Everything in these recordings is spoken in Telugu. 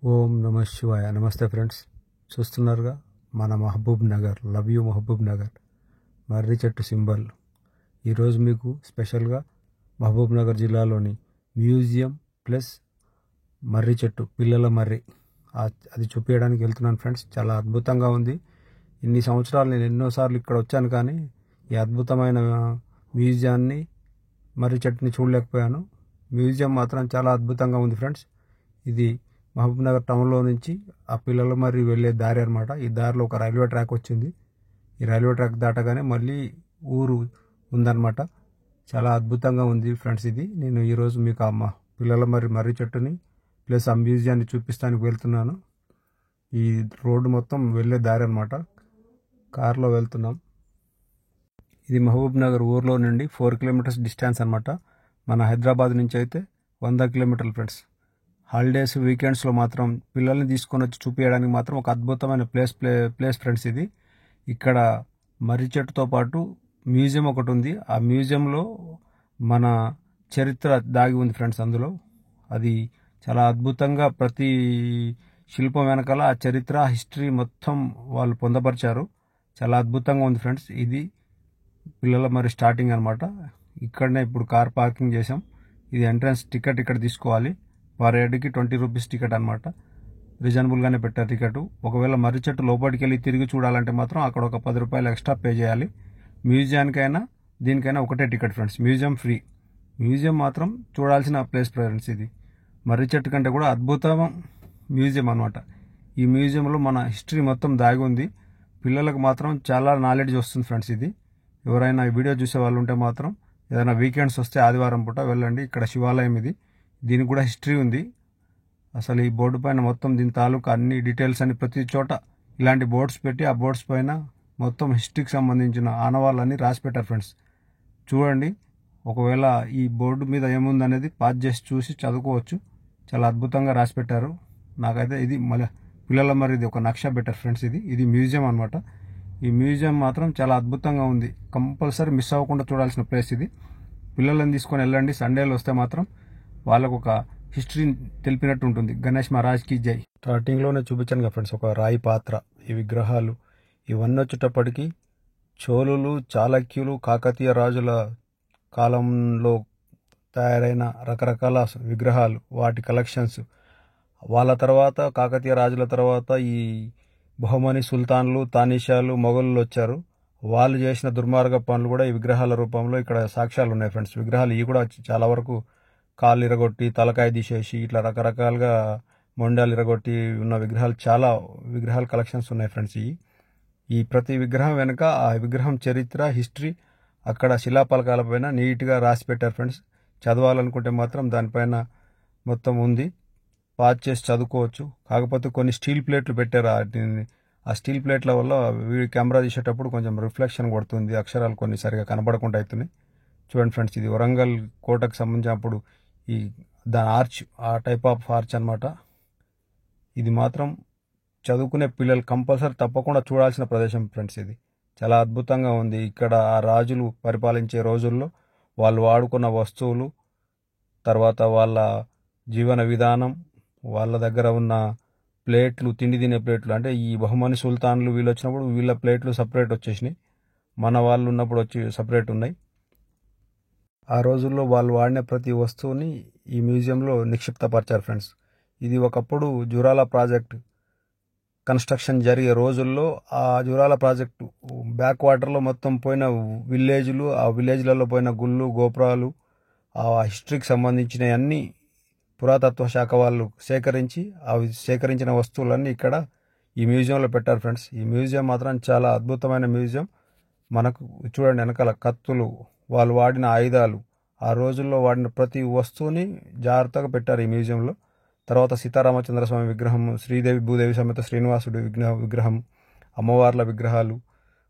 ఓం నమ శివాయ. నమస్తే ఫ్రెండ్స్, చూస్తున్నారుగా మన మహబూబ్ నగర్, లవ్ యూ మహబూబ్ నగర్ మర్రి చెట్టు సింబల్. ఈరోజు మీకు స్పెషల్గా మహబూబ్ నగర్ జిల్లాలోని మ్యూజియం ప్లస్ మర్రి చెట్టు, పిల్లల మర్రి, అది చూపించడానికి వెళ్తున్నాను ఫ్రెండ్స్. చాలా అద్భుతంగా ఉంది. ఇన్ని సంవత్సరాలు నేను ఎన్నోసార్లు ఇక్కడ వచ్చాను, కానీ ఈ అద్భుతమైన మ్యూజియాన్ని, మర్రి చెట్టుని చూడలేకపోయాను. మ్యూజియం మాత్రం చాలా అద్భుతంగా ఉంది ఫ్రెండ్స్. ఇది మహబూబ్ నగర్ టౌన్లో నుంచి ఆ పిల్లల మర్రి వెళ్ళే దారి అనమాట. ఈ దారిలో ఒక రైల్వే ట్రాక్ వచ్చింది. ఈ రైల్వే ట్రాక్ దాటగానే మళ్ళీ ఊరు ఉందన్నమాట. చాలా అద్భుతంగా ఉంది ఫ్రెండ్స్. ఇది నేను ఈరోజు మీకు ఆ పిల్లల మర్రి చెట్టుని ప్లస్ ఆ మ్యూజియాన్ని చూపిస్తానికి వెళ్తున్నాను. ఈ రోడ్డు మొత్తం వెళ్ళే దారి అనమాట. కారులో వెళ్తున్నాం. ఇది మహబూబ్ నగర్ ఊర్లో నుండి 4 కిలోమీటర్స్ డిస్టెన్స్ అనమాట. మన హైదరాబాద్ నుంచి అయితే 100 కిలోమీటర్లు ఫ్రెండ్స్. హాలిడేస్, వీకెండ్స్లో మాత్రం పిల్లల్ని తీసుకొని వచ్చి చూపించడానికి మాత్రం ఒక అద్భుతమైన ప్లేస్ ఫ్రెండ్స్ ఇది. ఇక్కడ మర్రి చెట్టుతో పాటు మ్యూజియం ఒకటి ఉంది. ఆ మ్యూజియంలో మన చరిత్ర దాగి ఉంది ఫ్రెండ్స్. అందులో అది చాలా అద్భుతంగా ప్రతి శిల్పం వెనకాల ఆ చరిత్ర, హిస్టరీ మొత్తం వాళ్ళు పొందపరిచారు. చాలా అద్భుతంగా ఉంది ఫ్రెండ్స్. ఇది పిల్లల మర్రి స్టార్టింగ్ అనమాట. ఇక్కడనే ఇప్పుడు కార్ పార్కింగ్ చేసాం. ఇది ఎంట్రన్స్ టికెట్ ఇక్కడ తీసుకోవాలి. పర్ హెడ్కి 20 రూపీస్ టికెట్ అనమాట. రీజనబుల్గానే పెట్టారు టికెట్. ఒకవేళ మర్రి చెట్టు లోపలికి వెళ్ళి తిరిగి చూడాలంటే మాత్రం అక్కడ ఒక 10 రూపాయలు ఎక్స్ట్రా పే చేయాలి. మ్యూజియానికైనా దీనికైనా ఒకటే ticket friends. Museum free. Museum మాత్రం చూడాల్సిన ప్లేస్ ఫ్రెండ్స్. ఇది మర్రి చెట్టు కంటే కూడా అద్భుతం మ్యూజియం అనమాట. ఈ మ్యూజియంలో మన హిస్టరీ మొత్తం దాగి ఉంది. పిల్లలకు మాత్రం చాలా నాలెడ్జ్ వస్తుంది ఫ్రెండ్స్. ఇది ఎవరైనా ఈ వీడియో చూసే వాళ్ళు ఉంటే మాత్రం ఏదైనా వీకెండ్స్ వస్తే ఆదివారం పూట వెళ్ళండి. ఇక్కడ శివాలయం ఇది. దీనికి కూడా హిస్టరీ ఉంది. అసలు ఈ బోర్డు పైన మొత్తం దీని తాలూకా అన్ని డీటెయిల్స్ అని ప్రతి చోట ఇలాంటి బోర్డ్స్ పెట్టి ఆ బోర్డ్స్ పైన మొత్తం హిస్టరీకి సంబంధించిన ఆనవాళ్ళని రాసి పెట్టారు ఫ్రెండ్స్. చూడండి, ఒకవేళ ఈ బోర్డు మీద ఏముందనేది పాజ్ చేసి చూసి చదువుకోవచ్చు. చాలా అద్భుతంగా రాసి పెట్టారు. నాకైతే ఇది మళ్ళీ పిల్లల మరి ఇది ఒక నక్ష పెట్టారు ఫ్రెండ్స్. ఇది మ్యూజియం అనమాట. ఈ మ్యూజియం మాత్రం చాలా అద్భుతంగా ఉంది. కంపల్సరీ మిస్ అవ్వకుండా చూడాల్సిన ప్లేస్ ఇది. పిల్లలను తీసుకొని వెళ్ళండి. సండేలో వస్తే మాత్రం వాళ్ళకు ఒక హిస్టరీ తెలిపినట్టు ఉంటుంది. గణేష్ మహారాజ్కి జై. స్టార్టింగ్లోనే చూపించాను కదా ఫ్రెండ్స్, ఒక రాయి పాత్ర, ఈ విగ్రహాలు ఇవన్నీ వచ్చేటప్పటికి చోళులు, చాళక్యులు, కాకతీయ రాజుల కాలంలో తయారైన రకరకాల విగ్రహాలు, వాటి కలెక్షన్స్. వాళ్ళ తర్వాత కాకతీయ రాజుల తర్వాత ఈ బహుమని సుల్తాన్లు, తానిషాలు, మొఘలు వచ్చారు. వాళ్ళు చేసిన దుర్మార్గ పనులు కూడా ఈ విగ్రహాల రూపంలో ఇక్కడ సాక్ష్యాలు ఉన్నాయి ఫ్రెండ్స్. విగ్రహాలు ఇవి కూడా చాలా వరకు కాళ్ళు ఇరగొట్టి, తలకాయ తీసేసి, ఇట్లా రకరకాలుగా మొండాలు ఇరగొట్టి ఉన్న విగ్రహాలు, చాలా విగ్రహాల కలెక్షన్స్ ఉన్నాయి ఫ్రెండ్స్. ఈ ప్రతి విగ్రహం వెనుక ఆ విగ్రహం చరిత్ర, హిస్టరీ అక్కడ శిలాపలకాలపైన నీట్గా రాసి పెట్టారు ఫ్రెండ్స్. చదవాలనుకుంటే మాత్రం దానిపైన మొత్తం ఉంది. పాజ్ చేసి చదువుకోవచ్చు. కాకపోతే కొన్ని స్టీల్ ప్లేట్లు పెట్టారు. ఆ స్టీల్ ప్లేట్ల వల్ల కెమెరా తీసేటప్పుడు కొంచెం రిఫ్లెక్షన్ కొడుతుంది. అక్షరాలు కొన్ని సరిగా కనబడకుండా అవుతున్నాయి. చూడండి ఫ్రెండ్స్, ఇది వరంగల్ కోటకు సంబంధించినప్పుడు ఈ దాని ఆర్చ్, ఆ టైప్ ఆఫ్ ఆర్చ్ అనమాట. ఇది మాత్రం చదువుకునే పిల్లలు కంపల్సరీ తప్పకుండా చూడాల్సిన ప్రదేశం ఫ్రెండ్స్. ఇది చాలా అద్భుతంగా ఉంది. ఇక్కడ ఆ రాజులు పరిపాలించే రోజుల్లో వాళ్ళు వాడుకున్న వస్తువులు, తర్వాత వాళ్ళ జీవన విధానం, వాళ్ళ దగ్గర ఉన్న ప్లేట్లు, తిండి తినే ప్లేట్లు, అంటే ఈ బహుమని సుల్తాన్లు వీళ్ళు వచ్చినప్పుడు వీళ్ళ ప్లేట్లు సపరేట్ వచ్చేసినాయి. మన వాళ్ళు ఉన్నప్పుడు వచ్చి సపరేట్ ఉన్నాయి. ఆ రోజుల్లో వాళ్ళు వాడిన ప్రతి వస్తువుని ఈ మ్యూజియంలో నిక్షిప్తపరిచారు ఫ్రెండ్స్. ఇది ఒకప్పుడు జూరాల ప్రాజెక్ట్ కన్స్ట్రక్షన్ జరిగే రోజుల్లో ఆ జూరాల ప్రాజెక్టు బ్యాక్ వాటర్లో మొత్తం పోయిన విలేజ్లు, ఆ విలేజ్లలో పోయిన గుళ్ళు, గోపురాలు, ఆ హిస్టరీకి సంబంధించిన అన్ని పురాతత్వ శాఖ వాళ్ళు సేకరించి, ఆ సేకరించిన వస్తువులన్నీ ఇక్కడ ఈ మ్యూజియంలో పెట్టారు ఫ్రెండ్స్. ఈ మ్యూజియం మాత్రం చాలా అద్భుతమైన మ్యూజియం. మనకు చూడండి, వెనకాల కత్తులు, వాళ్ళు వాడిన ఆయుధాలు, ఆ రోజుల్లో వాడిన ప్రతి వస్తువుని జాగ్రత్తగా పెట్టారు ఈ మ్యూజియంలో. తర్వాత సీతారామచంద్ర స్వామి విగ్రహం, శ్రీదేవి భూదేవి సమేత శ్రీనివాసుడి విగ్రహం, అమ్మవార్ల విగ్రహాలు,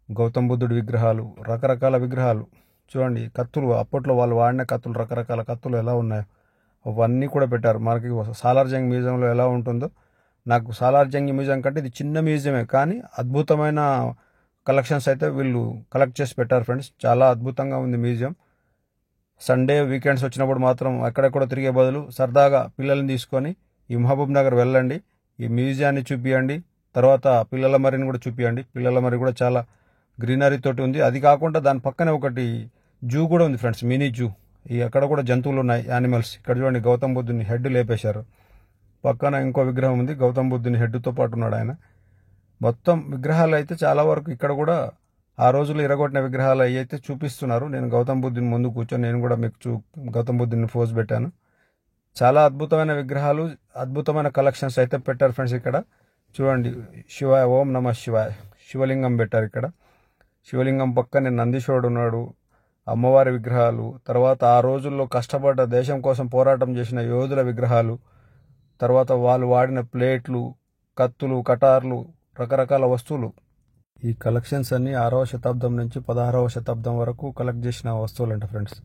గౌతమ్ బుద్ధుడి విగ్రహాలు, రకరకాల విగ్రహాలు. చూడండి, కత్తులు, అప్పట్లో వాళ్ళు వాడిన కత్తులు, రకరకాల కత్తులు ఎలా ఉన్నాయో అవన్నీ కూడా పెట్టారు. మనకి సాలార్జంగ్ మ్యూజియంలో ఎలా ఉంటుందో, నాకు సాలార్జంగ్ మ్యూజియం కంటే ఇది చిన్న మ్యూజియమే, కానీ అద్భుతమైన కలెక్షన్స్ అయితే వీళ్ళు కలెక్ట్ చేసి పెట్టారు ఫ్రెండ్స్. చాలా అద్భుతంగా ఉంది మ్యూజియం. సండే, వీకెండ్స్ వచ్చినప్పుడు మాత్రం ఎక్కడెక్కడ తిరిగే బదులు సరదాగా పిల్లల్ని తీసుకొని ఈ మహబూబ్ నగర్ వెళ్ళండి. ఈ మ్యూజియాన్ని చూపియండి, తర్వాత పిల్లల మరిని కూడా చూపియండి. పిల్లల మరి కూడా చాలా గ్రీనరీ తోటి ఉంది. అది కాకుండా దాని పక్కనే ఒకటి జూ కూడా ఉంది ఫ్రెండ్స్, మినీ జూ. అక్కడ కూడా జంతువులు ఉన్నాయి, యానిమల్స్. ఇక్కడ చూడండి, గౌతమ్ బుద్ధుని హెడ్ లేపేశారు. పక్కన ఇంకో విగ్రహం ఉంది, గౌతమ్ బుద్ధుని హెడ్తో పాటు ఉన్నాడు ఆయన. మొత్తం విగ్రహాలు అయితే చాలా వరకు ఇక్కడ కూడా ఆ రోజుల్లో ఇరగొట్టిన విగ్రహాలు అవి అయితే చూపిస్తున్నారు. నేను గౌతమ్ బుద్ధుని ముందు కూర్చొని నేను కూడా మీకు గౌతమ్ బుద్ధుని పోజ్ పెట్టాను. చాలా అద్భుతమైన విగ్రహాలు, అద్భుతమైన కలెక్షన్స్ అయితే పెట్టారు ఫ్రెండ్స్. ఇక్కడ చూడండి, శివాయ, ఓం నమ శివాయ, శివలింగం పెట్టారు ఇక్కడ. శివలింగం పక్కనే నందీశ్వరుడు ఉన్నాడు, అమ్మవారి విగ్రహాలు, తర్వాత ఆ రోజుల్లో కష్టపడ్డ దేశం కోసం పోరాటం చేసిన యోధుల విగ్రహాలు, తర్వాత వాళ్ళు వాడిన ప్లేట్లు, కత్తులు, కటార్లు, రకరకాల వస్తువులు. ఈ కలెక్షన్స్ అన్నీ 6వ శతాబ్దం నుంచి 16వ శతాబ్దం వరకు కలెక్ట్ చేసిన వస్తువులు అంట ఫ్రెండ్స్.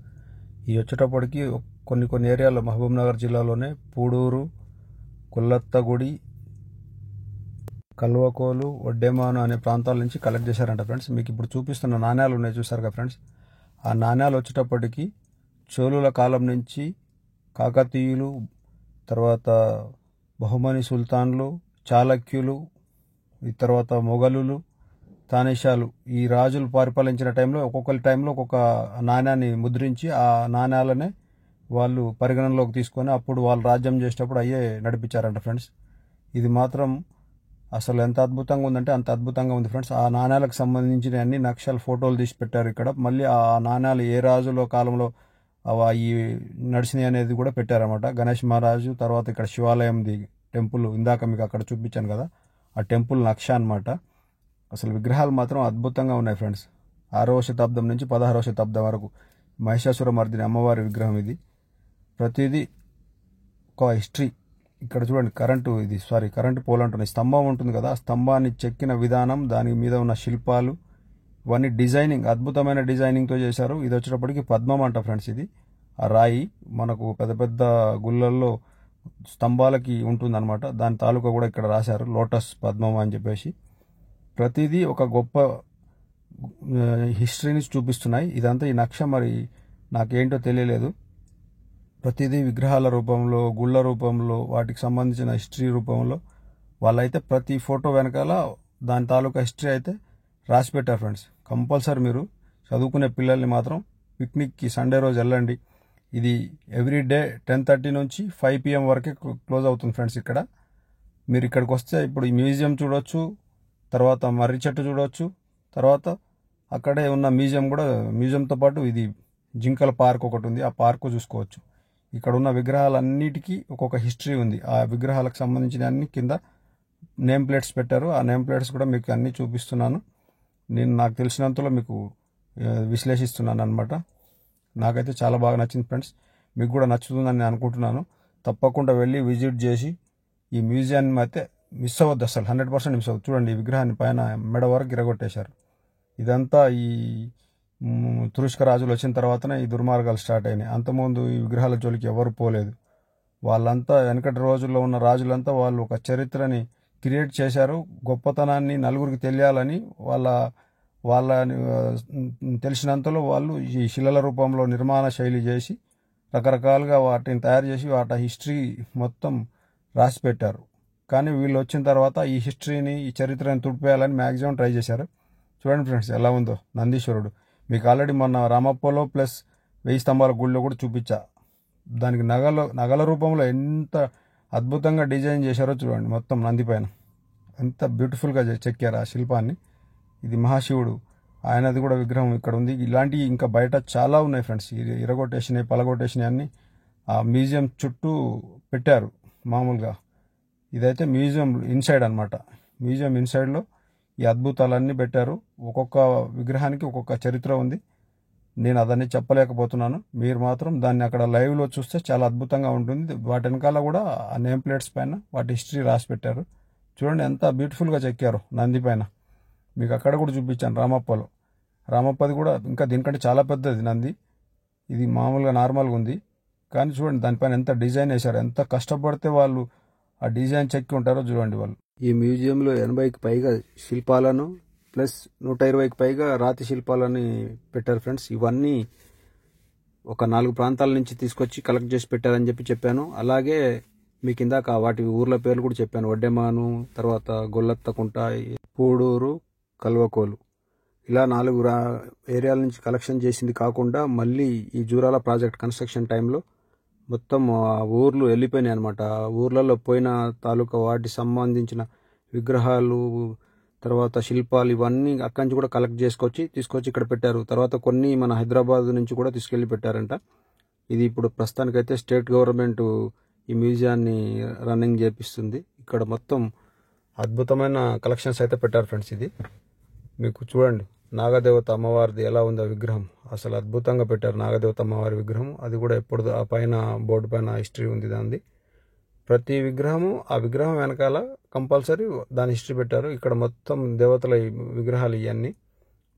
ఈ వచ్చేటప్పటికి కొన్ని ఏరియాలో మహబూబ్నగర్ జిల్లాలోనే పూడూరు, కుల్లత్తగుడి, కల్వకోలు, వడ్డేమాను అనే ప్రాంతాల నుంచి కలెక్ట్ చేశారంట ఫ్రెండ్స్. మీకు ఇప్పుడు చూపిస్తున్న నాణ్యాలు ఉన్నాయి చూసారుగా ఫ్రెండ్స్. ఆ నాణ్యాలు వచ్చేటప్పటికి చోళుల కాలం నుంచి కాకతీయులు, తర్వాత బహుమని సుల్తాన్లు, చాళక్యులు, ఈ తర్వాత మొఘలులు, తానిషాలు, ఈ రాజులు పరిపాలించిన టైంలో ఒక్కొక్కరి టైంలో ఒక్కొక్క నాణ్యాన్ని ముద్రించి ఆ నాణ్యాలనే వాళ్ళు పరిగణనలోకి తీసుకొని అప్పుడు వాళ్ళు రాజ్యం చేసేటప్పుడు అయ్యే నడిపించారంట ఫ్రెండ్స్. ఇది మాత్రం అసలు ఎంత అద్భుతంగా ఉందంటే అంత అద్భుతంగా ఉంది ఫ్రెండ్స్. ఆ నాణ్యాలకు సంబంధించిన అన్ని నక్షల ఫోటోలు తీసి పెట్టారు ఇక్కడ. మళ్ళీ ఆ నాణ్యాలు ఏ రాజుల కాలంలో ఈ నడిచినాయి అనేది కూడా పెట్టారన్నమాట. గణేష్ మహారాజు, తర్వాత ఇక్కడ శివాలయంది టెంపుల్ ఇందాక మీకు అక్కడ చూపించాను కదా, ఆ టెంపుల్ నక్ష అనమాట. అసలు విగ్రహాలు మాత్రం అద్భుతంగా ఉన్నాయి ఫ్రెండ్స్. 6వ శతాబ్దం నుంచి 16వ శతాబ్దం వరకు మహిషాసుర మర్దిని అమ్మవారి విగ్రహం ఇది. ప్రతిదీ ఒక హిస్టరీ. ఇక్కడ చూడండి, కరెంటు పోల్ అంటున్నాయి, స్తంభం ఉంటుంది కదా, ఆ స్తంభాన్ని చెక్కిన విధానం, దాని మీద ఉన్న శిల్పాలు, ఇవన్నీ డిజైనింగ్, అద్భుతమైన డిజైనింగ్తో చేశారు. ఇది వచ్చేటప్పటికి పద్మం అంట ఫ్రెండ్స్. ఇది ఆ రాయి మనకు పెద్ద పెద్ద గుళ్ళల్లో స్తంభాలకి ఉంటుందన్నమాట. దాని తాలూకా కూడా ఇక్కడ రాశారు, లోటస్ పద్మం అని చెప్పేసి. ప్రతిదీ ఒక గొప్ప హిస్టరీని చూపిస్తున్నాయి. ఇదంతా ఈ నక్ష మరి నాకేంటో తెలియలేదు. ప్రతిదీ విగ్రహాల రూపంలో, గుళ్ళ రూపంలో, వాటికి సంబంధించిన హిస్టరీ రూపంలో వాళ్ళైతే ప్రతి ఫోటో వెనకాల దాని తాలూకా హిస్టరీ అయితే రాసి పెట్టారు ఫ్రెండ్స్. కంపల్సరీ మీరు చదువుకునే పిల్లల్ని మాత్రం పిక్నిక్కి సండే రోజు వెళ్ళండి. ఇది ఎవ్రీడే 10:30 నుంచి 5 PM వరకే క్లోజ్ అవుతుంది ఫ్రెండ్స్. ఇక్కడ మీరు ఇక్కడికి వస్తే ఇప్పుడు ఈ మ్యూజియం చూడొచ్చు, తర్వాత మర్రి చెట్టు చూడవచ్చు, తర్వాత అక్కడే ఉన్న మ్యూజియంతో పాటు ఇది జింకల పార్క్ ఒకటి ఉంది, ఆ పార్కు చూసుకోవచ్చు. ఇక్కడ ఉన్న విగ్రహాలన్నిటికీ ఒక్కొక్క హిస్టరీ ఉంది. ఆ విగ్రహాలకు సంబంధించిన అన్ని కింద నేమ్ ప్లేట్స్ పెట్టారు. ఆ నేమ్ ప్లేట్స్ కూడా మీకు అన్నీ చూపిస్తున్నాను. నేను నాకు తెలిసినంతలో మీకు విశ్లేషిస్తున్నాను అనమాట. నాకైతే చాలా బాగా నచ్చింది ఫ్రెండ్స్. మీకు కూడా నచ్చుతుందని నేను అనుకుంటున్నాను. తప్పకుండా వెళ్ళి విజిట్ చేసి ఈ మ్యూజియాన్ని అయితే మిస్ అవ్వద్దు, అసలు 100% మిస్ అవ్వద్దు. చూడండి, ఈ విగ్రహాన్ని పైన మెడ వరకు ఇరగొట్టేశారు. ఇదంతా ఈ తురుష్క రాజులు వచ్చిన తర్వాతనే ఈ దుర్మార్గాలు స్టార్ట్ అయినాయి. అంతకుముందు ఈ విగ్రహాల జోలికి ఎవరు పోలేదు. వాళ్ళంతా వెనకటి రోజుల్లో ఉన్న రాజులంతా వాళ్ళు ఒక చరిత్రని క్రియేట్ చేశారు. గొప్పతనాన్ని నలుగురికి తెలియాలని వాళ్ళ తెలిసినంతలో వాళ్ళు ఈ శిలల రూపంలో నిర్మాణ శైలి చేసి రకరకాలుగా వాటిని తయారు చేసి వాటి హిస్టరీ మొత్తం రాసి పెట్టారు. కానీ వీళ్ళు వచ్చిన తర్వాత ఈ హిస్టరీని, ఈ చరిత్రని తుడిపేయాలని మ్యాక్సిమం ట్రై చేశారు. చూడండి ఫ్రెండ్స్ ఎలా ఉందో నందీశ్వరుడు. మీకు ఆల్రెడీ మొన్న రామప్పలో ప్లస్ 1000 స్తంభాల గుళ్ళో కూడా చూపించా. దానికి నగల రూపంలో ఎంత అద్భుతంగా డిజైన్ చేశారో చూడండి. మొత్తం నంది పైన ఎంత బ్యూటిఫుల్గా చెక్కారు ఆ శిల్పాన్ని. ఇది మహాశివుడు, ఆయనది కూడా విగ్రహం ఇక్కడ ఉంది. ఇలాంటివి ఇంకా బయట చాలా ఉన్నాయి ఫ్రెండ్స్. ఇరగొట్టేసినాయి, పలగొట్టేసినాయి అన్ని ఆ మ్యూజియం చుట్టూ పెట్టారు మామూలుగా. ఇదైతే మ్యూజియం ఇన్సైడ్ అనమాట. మ్యూజియం ఇన్సైడ్లో ఈ అద్భుతాలన్నీ పెట్టారు. ఒక్కొక్క విగ్రహానికి ఒక్కొక్క చరిత్ర ఉంది. నేను అదన్నీ చెప్పలేకపోతున్నాను. మీరు మాత్రం దాన్ని అక్కడ లైవ్లో చూస్తే చాలా అద్భుతంగా ఉంటుంది. వాటి వెనకాల కూడా ఆ నేమ్ ప్లేట్స్ పైన వాటి హిస్టరీ రాసి పెట్టారు. చూడండి ఎంత బ్యూటిఫుల్గా చెక్కారు నంది పైన. మీకు అక్కడ కూడా చూపించాను రామప్పలో. రామప్పది కూడా ఇంకా దీనికంటే చాలా పెద్దది నంది. ఇది మామూలుగా నార్మల్గా ఉంది, కానీ చూడండి దానిపైన ఎంత డిజైన్ వేశారు. ఎంత కష్టపడితే వాళ్ళు ఆ డిజైన్ చెక్కి ఉంటారో చూడండి వాళ్ళు. ఈ మ్యూజియంలో 80కి పైగా శిల్పాలను ప్లస్ 120కి పైగా రాతి శిల్పాలని పెట్టారు ఫ్రెండ్స్. ఇవన్నీ ఒక 4 ప్రాంతాల నుంచి తీసుకొచ్చి కలెక్ట్ చేసి పెట్టారని చెప్పాను. అలాగే మీకు ఇందాక వాటి ఊర్ల పేర్లు కూడా చెప్పాను. వడ్డెమాను, తర్వాత గొల్లత్తకుంట, పూడూరు, కల్వకోలు, ఇలా 4 ఏరియాల నుంచి కలెక్షన్ చేసింది కాకుండా మళ్ళీ ఈ జూరాల ప్రాజెక్ట్ కన్స్ట్రక్షన్ టైంలో మొత్తం ఊర్లు వెళ్ళిపోయినాయి అనమాట. ఊర్లలో పోయిన తాలూకా వాటికి సంబంధించిన విగ్రహాలు, తర్వాత శిల్పాలు ఇవన్నీ అక్కడి నుంచి కూడా కలెక్ట్ తీసుకొచ్చి ఇక్కడ పెట్టారు. తర్వాత కొన్ని మన హైదరాబాద్ నుంచి కూడా తీసుకెళ్ళి పెట్టారంట. ఇది ఇప్పుడు ప్రస్తుతానికైతే స్టేట్ గవర్నమెంట్ ఈ మ్యూజియాన్ని రన్నింగ్ చేపిస్తుంది. ఇక్కడ మొత్తం అద్భుతమైన కలెక్షన్స్ అయితే పెట్టారు ఫ్రెండ్స్. ఇది మీకు చూడండి, నాగదేవత అమ్మవారిది ఎలా ఉందో విగ్రహం, అసలు అద్భుతంగా పెట్టారు నాగదేవత అమ్మవారి విగ్రహం. అది కూడా ఎప్పుడు ఆ పైన బోర్డు పైన హిస్టరీ ఉంది దానిది. ప్రతి విగ్రహము ఆ విగ్రహం వెనకాల కంపల్సరీ దాని హిస్టరీ పెట్టారు. ఇక్కడ మొత్తం దేవతల విగ్రహాలు ఇవన్నీ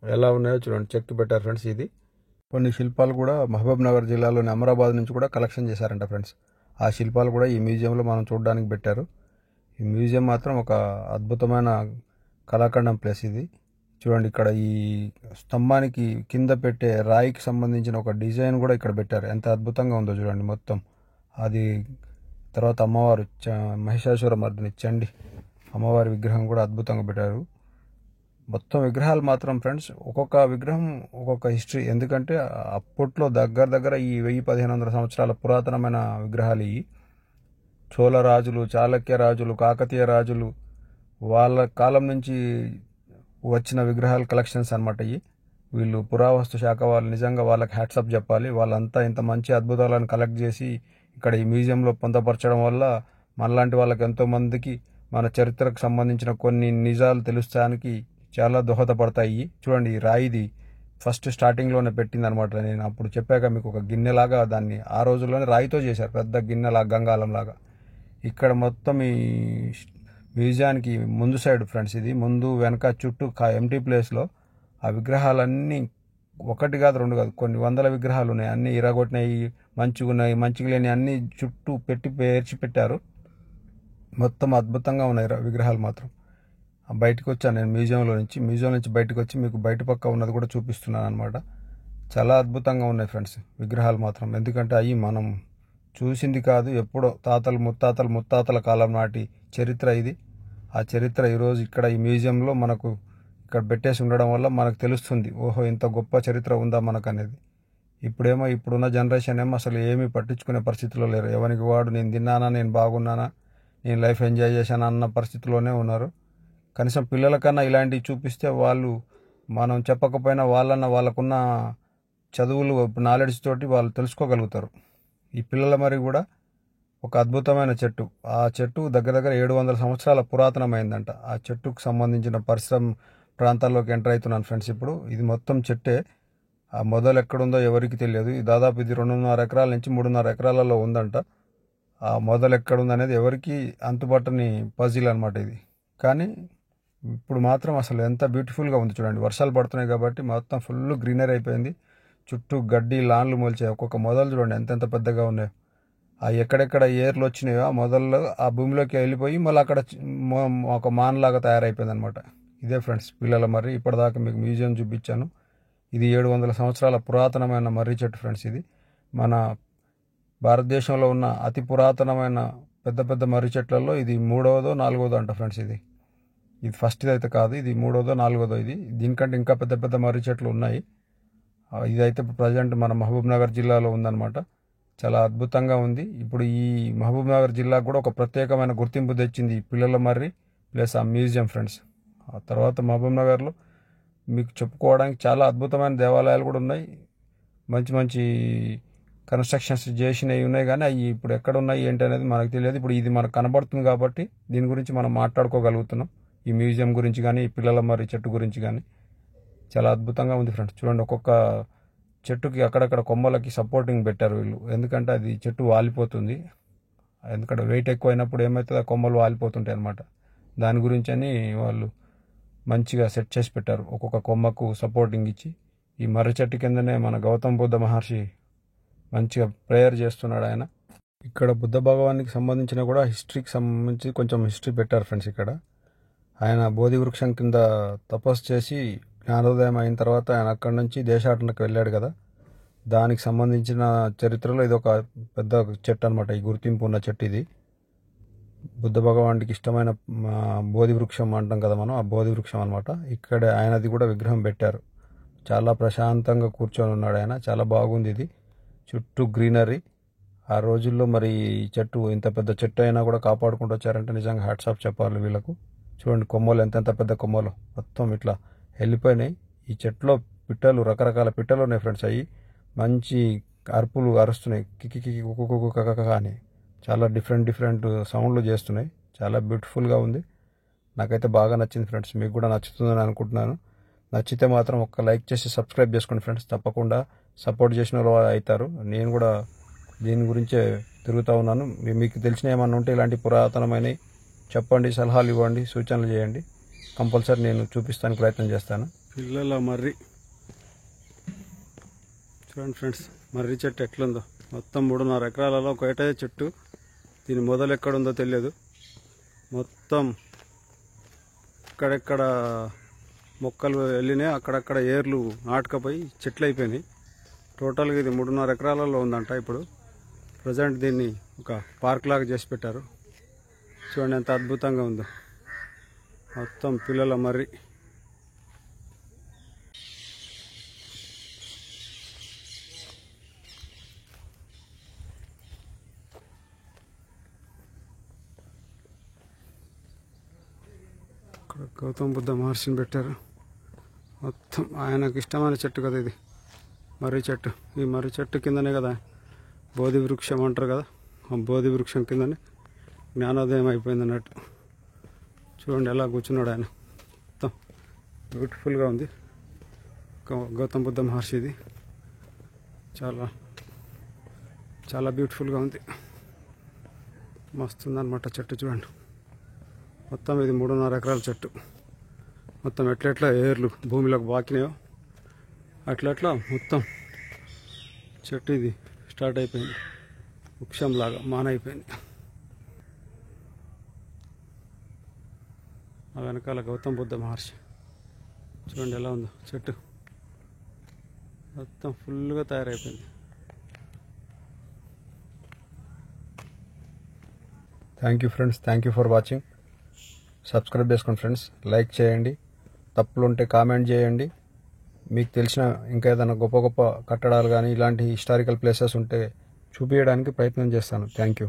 ఎలా ఉన్నాయో చూడండి, చెక్కి పెట్టారు ఫ్రెండ్స్. ఇది కొన్ని శిల్పాలు కూడా మహబూబ్ నగర్ జిల్లాలోని అమరాబాద్ నుంచి కూడా కలెక్షన్ చేశారంట ఫ్రెండ్స్. ఆ శిల్పాలు కూడా ఈ మ్యూజియంలో మనం చూడడానికి పెట్టారు. ఈ మ్యూజియం మాత్రం ఒక అద్భుతమైన కళాఖండం ప్లేస్ ఇది. చూడండి, ఇక్కడ ఈ స్తంభానికి కింద పెట్టే రాయికి సంబంధించిన ఒక డిజైన్ కూడా ఇక్కడ పెట్టారు. ఎంత అద్భుతంగా ఉందో చూడండి మొత్తం అది. తర్వాత అమ్మవారు మహిషాసుర మర్దిని చండి అమ్మవారి విగ్రహం కూడా అద్భుతంగా పెట్టారు. మొత్తం విగ్రహాలు మాత్రం ఫ్రెండ్స్ ఒక్కొక్క విగ్రహం ఒక్కొక్క హిస్టరీ. ఎందుకంటే అప్పట్లో దగ్గర ఈ 1000-1500 సంవత్సరాల పురాతనమైన విగ్రహాలు ఇవి. చోళ రాజులు, చాళక్య రాజులు, కాకతీయ రాజులు వాళ్ళ కాలం నుంచి వచ్చిన విగ్రహాల కలెక్షన్స్ అనమాట ఇవి. వీళ్ళు పురావస్తు శాఖ వాళ్ళు నిజంగా వాళ్ళకి హ్యాట్సప్ చెప్పాలి. వాళ్ళంతా ఇంత మంచి అద్భుతాలను కలెక్ట్ చేసి ఇక్కడ ఈ మ్యూజియంలో పొందపరచడం వల్ల మనలాంటి వాళ్ళకి ఎంతోమందికి మన చరిత్రకు సంబంధించిన కొన్ని నిజాలు తెలుస్తానికి చాలా దోహదపడతాయి. చూడండి, ఈ రాయిది ఫస్ట్ స్టార్టింగ్లోనే పెట్టింది అనమాట. నేను అప్పుడు చెప్పాక మీకు ఒక గిన్నెలాగా దాన్ని ఆ రోజుల్లోనే రాయితో చేశారు, పెద్ద గిన్నెలాగా గంగాళంలాగా. ఇక్కడ మొత్తం ఈ మ్యూజియానికి ముందు సైడ్ ఫ్రెండ్స్, ఇది ముందు వెనక చుట్టూ ఎంటీ ప్లేస్లో ఆ విగ్రహాలన్నీ ఒకటి కాదు రెండు కాదు కొన్ని వందల విగ్రహాలు ఉన్నాయి. అన్నీ ఇరగొట్టినాయి, మంచిగా ఉన్నాయి, మంచిగా లేని అన్నీ చుట్టూ పేర్చి పెట్టారు. మొత్తం అద్భుతంగా ఉన్నాయి విగ్రహాలు మాత్రం. బయటకు వచ్చాను నేను మ్యూజియం నుంచి బయటకు వచ్చి మీకు బయట పక్క ఉన్నది కూడా చూపిస్తున్నాను అనమాట. చాలా అద్భుతంగా ఉన్నాయి ఫ్రెండ్స్ విగ్రహాలు మాత్రం. ఎందుకంటే అవి మనం చూసింది కాదు, ఎప్పుడో ముత్తాతల కాలం నాటి చరిత్ర ఇది. ఆ చరిత్ర ఈరోజు ఇక్కడ ఈ మ్యూజియంలో మనకు ఇక్కడ పెట్టేసి ఉండడం వల్ల మనకు తెలుస్తుంది, ఓహో ఇంత గొప్ప చరిత్ర ఉందా మనకు అనేది. ఇప్పుడున్న జనరేషన్ ఏమో అసలు ఏమీ పట్టించుకునే పరిస్థితిలో లేరు. ఎవరికి వాడు నేను తిన్నానా, నేను బాగున్నానా, నేను లైఫ్ ఎంజాయ్ చేశానా అన్న పరిస్థితిలోనే ఉన్నారు. కనీసం పిల్లలకన్నా ఇలాంటివి చూపిస్తే వాళ్ళు మనం చెప్పకపోయినా వాళ్ళకున్న చదువులు నాలెడ్జ్ తోటి వాళ్ళు తెలుసుకోగలుగుతారు. ఈ పిల్లల మరి కూడా ఒక అద్భుతమైన చెట్టు, ఆ చెట్టు దగ్గర 700 సంవత్సరాల పురాతనమైందంట. ఆ చెట్టుకు సంబంధించిన పరిశ్రమ ప్రాంతాల్లోకి ఎంటర్ అవుతున్నాను ఫ్రెండ్స్. ఇప్పుడు ఇది మొత్తం చెట్టే. ఆ మొదలు ఎక్కడుందో ఎవరికి తెలియదు. దాదాపు ఇది 2.5 ఎకరాల నుంచి 3.5 ఎకరాలలో ఉందంట. ఆ మొదలు ఎక్కడుంది అనేది ఎవరికి అంతుబట్టని పజిల్ అనమాట ఇది. కానీ ఇప్పుడు మాత్రం అసలు ఎంత బ్యూటిఫుల్గా ఉంది చూడండి. వర్షాలు పడుతున్నాయి కాబట్టి మొత్తం ఫుల్ గ్రీనరీ అయిపోయింది. చుట్టూ గడ్డి లాన్లు మొలిచాయి. ఒక్కొక్క మొదలు చూడండి ఎంత పెద్దగా ఉన్నాయో. ఆ ఎక్కడెక్కడ ఏర్లు వచ్చినాయో ఆ మొదల్లో ఆ భూమిలోకి వెళ్ళిపోయి మళ్ళీ అక్కడ ఒక మాన్లాగా తయారైపోయింది అనమాట. ఇదే ఫ్రెండ్స్ పిల్లల మర్రి. ఇప్పటిదాకా మీకు మ్యూజియం చూపించాను. ఇది 700 సంవత్సరాల పురాతనమైన మర్రి చెట్టు ఫ్రెండ్స్. ఇది మన భారతదేశంలో ఉన్న అతి పురాతనమైన పెద్ద మర్రి చెట్లలో ఇది 3వదో 4వదో అంట ఫ్రెండ్స్. ఇది ఫస్ట్ అయితే కాదు, ఇది 3వదో 4వదో. ఇది దీనికంటే ఇంకా పెద్ద మర్రి చెట్లు ఉన్నాయి. ఇదైతే ప్రజెంట్ మన మహబూబ్ నగర్ జిల్లాలో ఉందన్నమాట. చాలా అద్భుతంగా ఉంది. ఇప్పుడు ఈ మహబూబ్ నగర్ జిల్లాకు కూడా ఒక ప్రత్యేకమైన గుర్తింపు తెచ్చింది ఈ పిల్లల మర్రి ప్లస్ ఆ మ్యూజియం ఫ్రెండ్స్. ఆ తర్వాత మహబూబ్ నగర్లో మీకు చెప్పుకోవడానికి చాలా అద్భుతమైన దేవాలయాలు కూడా ఉన్నాయి. మంచి కన్స్ట్రక్షన్స్ చేసినవి ఉన్నాయి. కానీ అవి ఇప్పుడు ఎక్కడ ఉన్నాయి ఏంటి అనేది మనకు తెలియదు. ఇప్పుడు ఇది మనకు కనబడుతుంది కాబట్టి దీని గురించి మనం మాట్లాడుకోగలుగుతున్నాం. ఈ మ్యూజియం గురించి కానీ ఈ పిల్లల మర్రి చెట్టు గురించి కానీ చాలా అద్భుతంగా ఉంది ఫ్రెండ్స్. చూడండి, ఒక్కొక్క చెట్టుకి అక్కడక్కడ కొమ్మలకి సపోర్టింగ్ పెట్టారు వీళ్ళు. ఎందుకంటే అది చెట్టు వాలిపోతుంది. ఎందుకంటే వెయిట్ ఎక్కువ అయినప్పుడు ఏమవుతుంది, ఆ కొమ్మలు వాలిపోతుంటాయి అన్నమాట. దాని గురించి అని వాళ్ళు మంచిగా సెట్ చేసి పెట్టారు. ఒక్కొక్క కొమ్మకు సపోర్టింగ్ ఇచ్చి. ఈ మర్రి చెట్టు కిందనే మన గౌతమ్ బుద్ధ మహర్షి మంచిగా ప్రేయర్ చేస్తున్నాడు ఆయన. ఇక్కడ బుద్ధ భగవానికి సంబంధించిన కూడా హిస్టరీకి సంబంధించి కొంచెం హిస్టరీ పెట్టారు ఫ్రెండ్స్. ఇక్కడ ఆయన బోధి వృక్షం కింద తపస్సు చేసి జ్ఞానోదయం అయిన తర్వాత ఆయన అక్కడి నుంచి దేశాటనకు వెళ్ళాడు కదా, దానికి సంబంధించిన చరిత్రలో ఇది ఒక పెద్ద చెట్టు అనమాట. ఈ గుర్తింపు ఉన్న చెట్టు ఇది. బుద్ధ భగవానుడికి ఇష్టమైన బోధి వృక్షం అంటాం కదా మనం, ఆ బోధి వృక్షం అనమాట. ఇక్కడ ఆయనది కూడా విగ్రహం పెట్టారు. చాలా ప్రశాంతంగా కూర్చొని ఉన్నాడు ఆయన. చాలా బాగుంది ఇది. చుట్టూ గ్రీనరీ. ఆ రోజుల్లో మరి ఈ చెట్టు, ఇంత పెద్ద చెట్టు అయినా కూడా కాపాడుకుంటూ వచ్చారంటే నిజంగా హ్యాట్స్ ఆఫ్ చెప్పాలి వీళ్ళకు. చూడండి కొమ్మలు ఎంతెంత పెద్ద కొమ్మలు మొత్తం ఇట్లా వెళ్ళిపోయినాయి. ఈ చెట్టులో పిట్టలు, రకరకాల పిట్టలు ఉన్నాయి ఫ్రెండ్స్. అవి మంచి అరుపులు అరుస్తున్నాయి, కికి కికి కుకు కక అని. చాలా డిఫరెంట్ సౌండ్లు చేస్తున్నాయి. చాలా బ్యూటిఫుల్గా ఉంది. నాకైతే బాగా నచ్చింది ఫ్రెండ్స్. మీకు కూడా నచ్చుతుందని అనుకుంటున్నాను. నచ్చితే మాత్రం ఒక్క లైక్ చేసి సబ్స్క్రైబ్ చేసుకోండి ఫ్రెండ్స్. తప్పకుండా సపోర్ట్ చేసిన వాళ్ళు అవుతారు. నేను కూడా దీని గురించే తిరుగుతూ ఉన్నాను. మీకు తెలిసిన ఏమన్నా ఉంటే ఇలాంటి పురాతనమైనవి చెప్పండి, సలహాలు ఇవ్వండి, సూచనలు చేయండి. కంపల్సరీ నేను చూపిస్తానికి ప్రయత్నం చేస్తాను. పిల్లల మర్రి చూడండి ఫ్రెండ్స్, మర్రి చెట్టు ఎట్లుందో. మొత్తం 3.5 ఎకరాలలో ఒకటే చెట్టు. దీని మొదలు ఎక్కడుందో తెలియదు. మొత్తం ఇక్కడెక్కడ మొక్కలు వెళ్ళినాయి, అక్కడక్కడ ఏర్లు నాటుకపోయి చెట్లు అయిపోయినాయి. టోటల్గా ఇది 3.5 ఎకరాలలో ఉందంట. ఇప్పుడు ప్రజెంట్ దీన్ని ఒక పార్క్ లాగా చేసి పెట్టారు. చూడండి ఎంత అద్భుతంగా ఉందో. మొత్తం పిల్లల మర్రి. ఇక్కడ గౌతమ బుద్ధ మహర్షిని పెట్టారు. మొత్తం ఆయనకు ఇష్టమైన చెట్టు కదా ఇది, మర్రి చెట్టు. ఈ మర్రి చెట్టు కిందనే కదా బోధి వృక్షం అంటారు కదా, ఆ బోధి వృక్షం కిందనే జ్ఞానోదయం అయిపోయింది అన్నట్టు. చూడండి ఎలా కూర్చున్నాడు ఆయన. మొత్తం బ్యూటిఫుల్గా ఉంది. గౌతమ బుద్ధ మహర్షిది చాలా చాలా బ్యూటిఫుల్గా ఉంది. మస్తు ఉందన్నమాట చెట్టు. చూడండి మొత్తం ఇది 3.5 ఎకరాల చెట్టు. మొత్తం ఎట్లెట్లా ఏర్లు భూమిలోకి బాకినాయో అట్లట్లా మొత్తం చెట్టు ఇది స్టార్ట్ అయిపోయింది. వృక్షంలాగా మానైపోయింది. ఆ వెనకాల గౌతమ బుద్ధ మహర్షి. చూడండి ఎలా ఉందో చెట్టు. మొత్తం ఫుల్గా తయారైపోయింది. Thank you friends, thank you for watching. Subscribe చేసుకోండి ఫ్రెండ్స్, లైక్ చేయండి, తప్పులుంటే కామెంట్ చేయండి. మీకు తెలిసిన ఇంకా ఏదైనా గొప్ప గొప్ప కట్టడాలు కానీ ఇలాంటి హిస్టారికల్ ప్లేసెస్ ఉంటే చూపించడానికి ప్రయత్నం చేస్తాను. Thank you.